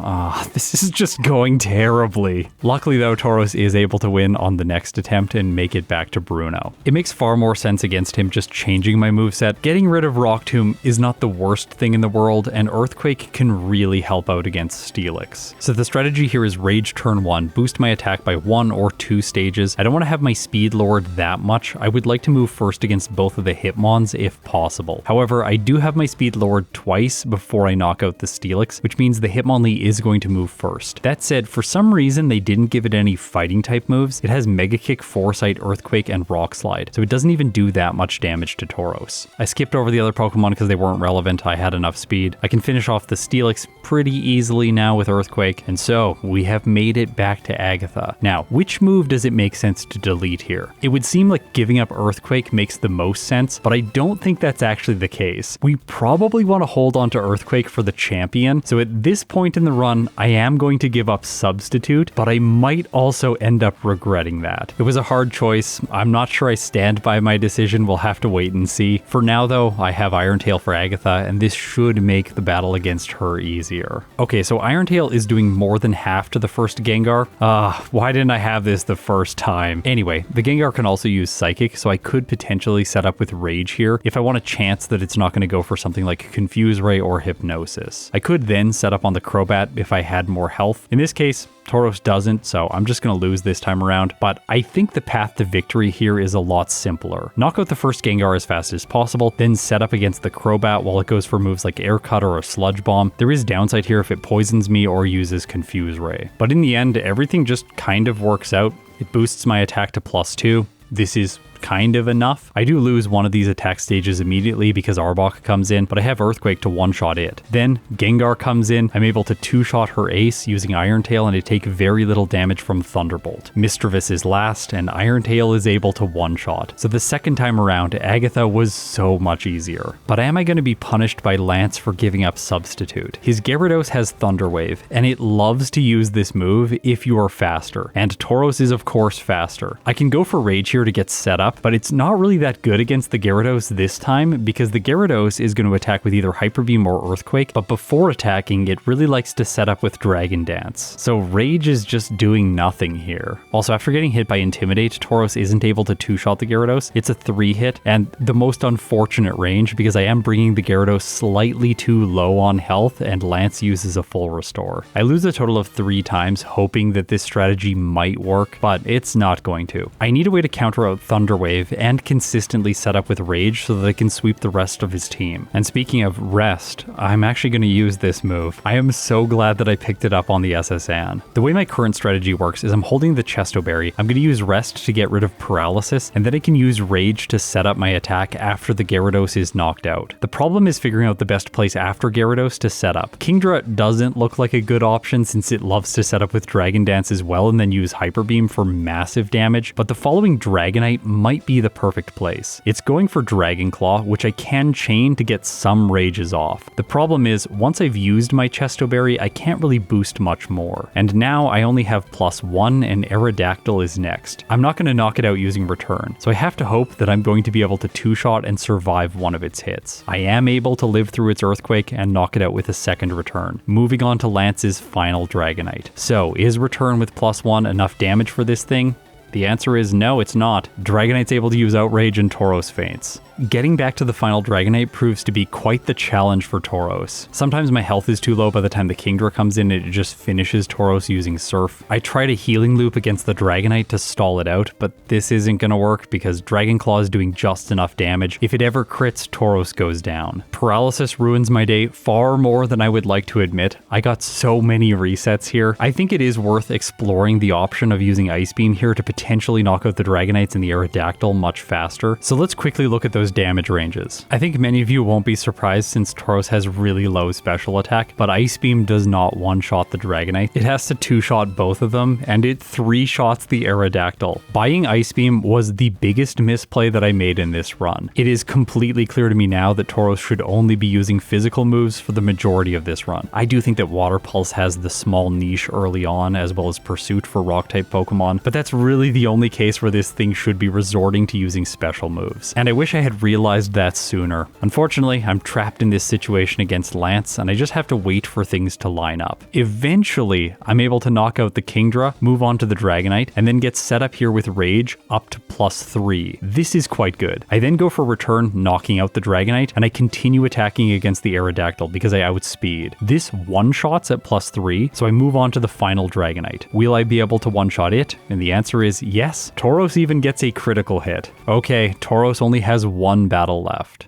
This is just going terribly. Luckily, though, Tauros is able to win on the next attempt and make it back to Bruno. It makes far more sense against him just changing my moveset. Getting rid of Rock Tomb is not the worst thing in the world, and Earthquake can really help out against Steelix. So the strategy here is Rage turn 1, boost my attack by 1 or 2 stages. I don't want to have my speed lowered that much. I would like to move first against both of the Hitmons if possible. However, I do have my speed lowered twice before I knock out the Steelix, which means the Hitmonlee is going to move first. That said, for some reason they didn't give it any fighting type moves. It has Mega Kick, Foresight, Earthquake, and Rock Slide, so it doesn't even do that much damage to Tauros. I skipped over the other Pokemon because they weren't relevant. I had enough speed. I can finish off the Steelix pretty easily now with Earthquake, and so we have made it back to Agatha. Now, which move does it make sense to delete here? It would seem like giving up Earthquake makes the most sense, but I don't think that's actually the case. We probably want to hold on to Earthquake for the champion, so at this point in the run, I am going to give up Substitute, but I might also end up regretting that. It was a hard choice. I'm not sure I stand by my decision. We'll have to wait and see. For now, though, I have Iron Tail for Agatha, and and this should make the battle against her easier. Okay, so Irontail is doing more than half to the first Gengar. Why didn't I have this the first time? Anyway, the Gengar can also use Psychic, so I could potentially set up with Rage here if I want a chance that it's not going to go for something like Confuse Ray or Hypnosis. I could then set up on the Crobat if I had more health. In this case, Tauros doesn't, so I'm just going to lose this time around, but I think the path to victory here is a lot simpler. Knock out the first Gengar as fast as possible, then set up against the Crobat while it goes for moves like Air Cut or a Sludge Bomb. There is downside here if it poisons me or uses Confuse Ray. But in the end, everything just kind of works out. It boosts my attack to +2. This is kind of enough. I do lose one of these attack stages immediately because Arbok comes in, but I have Earthquake to one-shot it. Then Gengar comes in, I'm able to two-shot her ace using Irontail and I take very little damage from Thunderbolt. Misdreavus is last and Irontail is able to one-shot. So the second time around, Agatha was so much easier. But am I going to be punished by Lance for giving up Substitute? His Gyarados has Thunder Wave and it loves to use this move if you are faster, and Tauros is of course faster. I can go for Rage here to get set up, but it's not really that good against the Gyarados this time because the Gyarados is going to attack with either Hyper Beam or Earthquake, but before attacking, it really likes to set up with Dragon Dance. So Rage is just doing nothing here. Also, after getting hit by Intimidate, Tauros isn't able to two-shot the Gyarados. It's a 3-hit, and the most unfortunate range because I am bringing the Gyarados slightly too low on health, and Lance uses a full restore. I lose a total of 3 times, hoping that this strategy might work, but it's not going to. I need a way to counter out Thunder Wave and consistently set up with Rage so that I can sweep the rest of his team. And speaking of rest, I'm actually going to use this move. I am so glad that I picked it up on the SSN. The way my current strategy works is I'm holding the Chesto Berry, I'm going to use Rest to get rid of Paralysis, and then I can use Rage to set up my attack after the Gyarados is knocked out. The problem is figuring out the best place after Gyarados to set up. Kingdra doesn't look like a good option since it loves to set up with Dragon Dance as well and then use Hyper Beam for massive damage, but the following Dragonite might be the perfect place. It's going for Dragon Claw, which I can chain to get some rages off. The problem is, once I've used my Chesto Berry, I can't really boost much more. And now I only have +1 and Aerodactyl is next. I'm not going to knock it out using Return, so I have to hope that I'm going to be able to two-shot and survive one of its hits. I am able to live through its Earthquake and knock it out with a second Return. Moving on to Lance's final Dragonite. So, is Return with +1 enough damage for this thing? The answer is no, it's not. Dragonite's able to use Outrage and Tauros faints. Getting back to the final Dragonite proves to be quite the challenge for Tauros. Sometimes my health is too low by the time the Kingdra comes in and it just finishes Tauros using Surf. I tried a Healing Loop against the Dragonite to stall it out, but this isn't going to work because Dragon Claw is doing just enough damage. If it ever crits, Tauros goes down. Paralysis ruins my day far more than I would like to admit. I got so many resets here. I think it is worth exploring the option of using Ice Beam here to potentially knock out the Dragonites and the Aerodactyl much faster. So let's quickly look at those damage ranges. I think many of you won't be surprised since Tauros has really low special attack, but Ice Beam does not one-shot the Dragonite. It has to two-shot both of them, and it three-shots the Aerodactyl. Buying Ice Beam was the biggest misplay that I made in this run. It is completely clear to me now that Tauros should only be using physical moves for the majority of this run. I do think that Water Pulse has the small niche early on, as well as Pursuit for Rock-type Pokemon, but that's really the only case where this thing should be resorting to using special moves. And I wish I had realized that sooner. Unfortunately, I'm trapped in this situation against Lance, and I just have to wait for things to line up. Eventually, I'm able to knock out the Kingdra, move on to the Dragonite, and then get set up here with Rage up to +3. This is quite good. I then go for Return, knocking out the Dragonite, and I continue attacking against the Aerodactyl because I outspeed. This one-shots at +3, so I move on to the final Dragonite. Will I be able to one-shot it? And the answer is yes. Tauros even gets a critical hit. Okay, Tauros only has one battle left.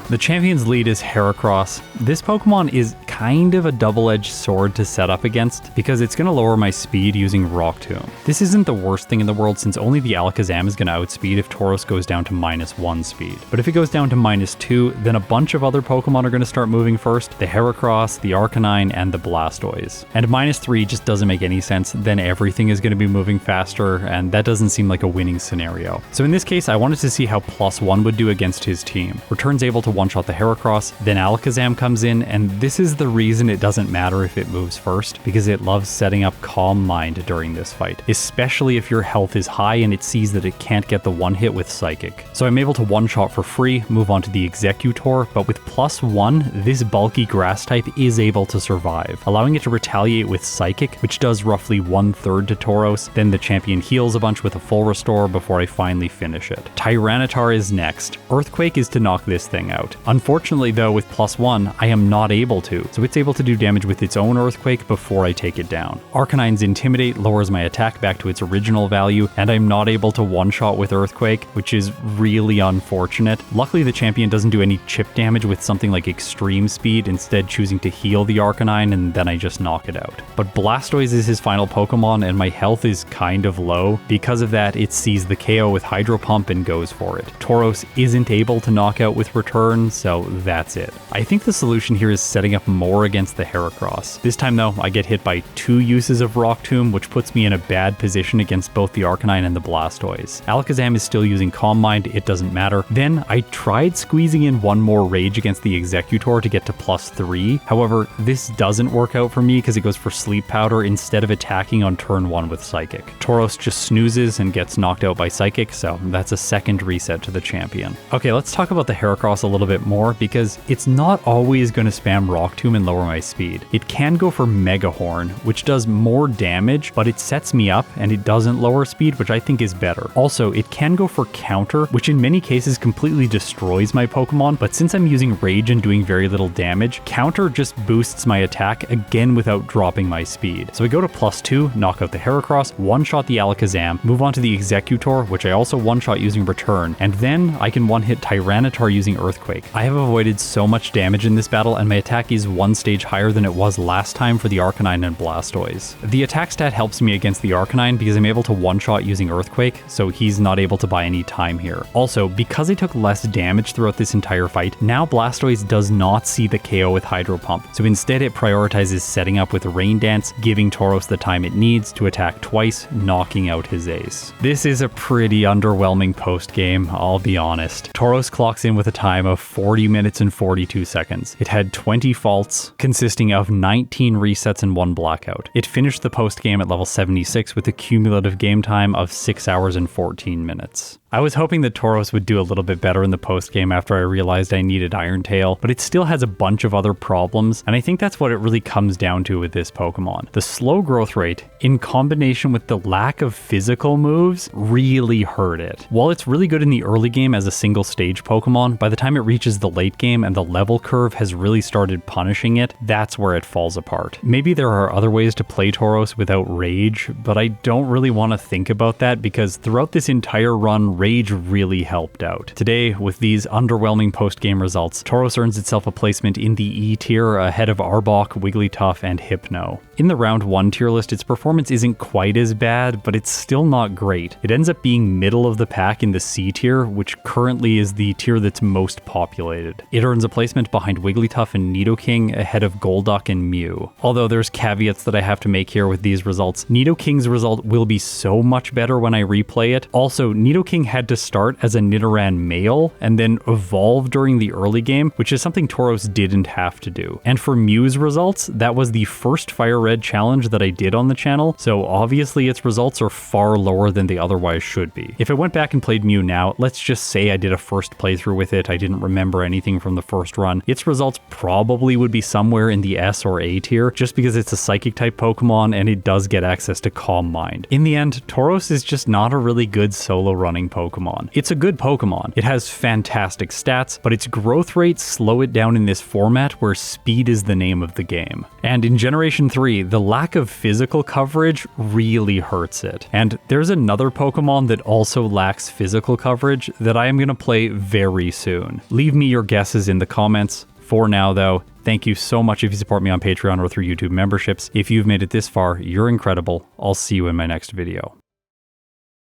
The champion's lead is Heracross. This Pokemon is kind of a double-edged sword to set up against because it's going to lower my speed using Rock Tomb. This isn't the worst thing in the world since only the Alakazam is going to outspeed if Tauros goes down to -1 speed. But if it goes down to -2, then a bunch of other Pokemon are going to start moving first. The Heracross, the Arcanine, and the Blastoise. And -3 just doesn't make any sense. Then everything is going to be moving faster, and that doesn't seem like a winning scenario. So in this case, I wanted to see how +1 would do against his team. Return's able to one-shot the Heracross, then Alakazam comes in, and this is the reason it doesn't matter if it moves first, because it loves setting up Calm Mind during this fight, especially if your health is high and it sees that it can't get the one hit with Psychic. So I'm able to one-shot for free, move on to the Executor, but with +1, this bulky grass type is able to survive, allowing it to retaliate with Psychic, which does roughly 1/3 to Tauros. Then the champion heals a bunch with a full restore before I finally finish it. Tyranitar is next. Earthquake is to knock this thing out. Unfortunately though, with +1, I am not able to, so it's able to do damage with its own Earthquake before I take it down. Arcanine's Intimidate lowers my attack back to its original value, and I'm not able to one-shot with Earthquake, which is really unfortunate. Luckily the champion doesn't do any chip damage with something like Extreme Speed, instead choosing to heal the Arcanine and then I just knock it out. But Blastoise is his final Pokemon and my health is kind of low. Because of that, it sees the KO with Hydro Pump and goes for it. Tauros isn't able to knock out with Return, so that's it. I think the solution here is setting up more against the Heracross. This time though, I get hit by 2 uses of Rock Tomb, which puts me in a bad position against both the Arcanine and the Blastoise. Alakazam is still using Calm Mind, it doesn't matter. Then I tried squeezing in one more Rage against the Executor to get to +3. However, this doesn't work out for me because it goes for Sleep Powder instead of attacking on turn 1 with Psychic. Tauros just snoozes and gets knocked out by Psychic, so that's a second reset to the champion. Okay, let's talk about the Heracross a little bit more, because it's not always going to spam Rock Tomb and lower my speed. It can go for Mega Horn, which does more damage, but it sets me up and it doesn't lower speed, which I think is better. Also, it can go for Counter, which in many cases completely destroys my Pokemon, but since I'm using Rage and doing very little damage, Counter just boosts my attack again without dropping my speed. So I go to +2, knock out the Heracross, one-shot the Alakazam, move on to the Executor, which I also one-shot using Return, and then I can one-hit Tyranitar using Earthquake. I have avoided so much damage in this battle, and my attack is 1 stage higher than it was last time for the Arcanine and Blastoise. The attack stat helps me against the Arcanine because I'm able to one-shot using Earthquake, so he's not able to buy any time here. Also, because I took less damage throughout this entire fight, now Blastoise does not see the KO with Hydro Pump, so instead it prioritizes setting up with Rain Dance, giving Tauros the time it needs to attack twice, knocking out his ace. This is a pretty underwhelming post-game, I'll be honest. Tauros clocks in with a time of 40 minutes and 42 seconds. It had 20 faults, consisting of 19 resets and 1 blackout. It finished the post-game at level 76 with a cumulative game time of 6 hours and 14 minutes. I was hoping that Tauros would do a little bit better in the post-game after I realized I needed Iron Tail, but it still has a bunch of other problems, and I think that's what it really comes down to with this Pokemon. The slow growth rate, in combination with the lack of physical moves, really hurt it. While it's really good in the early game as a single stage Pokemon, by the time it reaches the late game and the level curve has really started punishing it, that's where it falls apart. Maybe there are other ways to play Tauros without Rage, but I don't really want to think about that because throughout this entire run, Rage really helped out. Today, with these underwhelming post-game results, Tauros earns itself a placement in the E tier ahead of Arbok, Wigglytuff, and Hypno. In the round 1 tier list, its performance isn't quite as bad, but it's still not great. It ends up being middle of the pack in the C tier, which currently is the tier that's most populated. It earns a placement behind Wigglytuff and Nidoking ahead of Golduck and Mew. Although there's caveats that I have to make here with these results. Nidoking's result will be so much better when I replay it. Also, Nidoking had to start as a Nidoran male and then evolve during the early game, which is something Tauros didn't have to do. And for Mew's results, that was the first FireRed challenge that I did on the channel, so obviously its results are far lower than they otherwise should be. If I went back and played Mew now, let's just say I did a first playthrough with it, I didn't remember anything from the first run, its results probably would be somewhere in the S or A tier, just because it's a Psychic type Pokemon and it does get access to Calm Mind. In the end, Tauros is just not a really good solo running Pokemon. It's a good Pokemon. It has fantastic stats, but its growth rates slow it down in this format where speed is the name of the game. And in Generation 3, the lack of physical coverage really hurts it. And there's another Pokemon that also lacks physical coverage that I am going to play very soon. Leave me your guesses in the comments. For now though, thank you so much if you support me on Patreon or through YouTube memberships. If you've made it this far, you're incredible. I'll see you in my next video.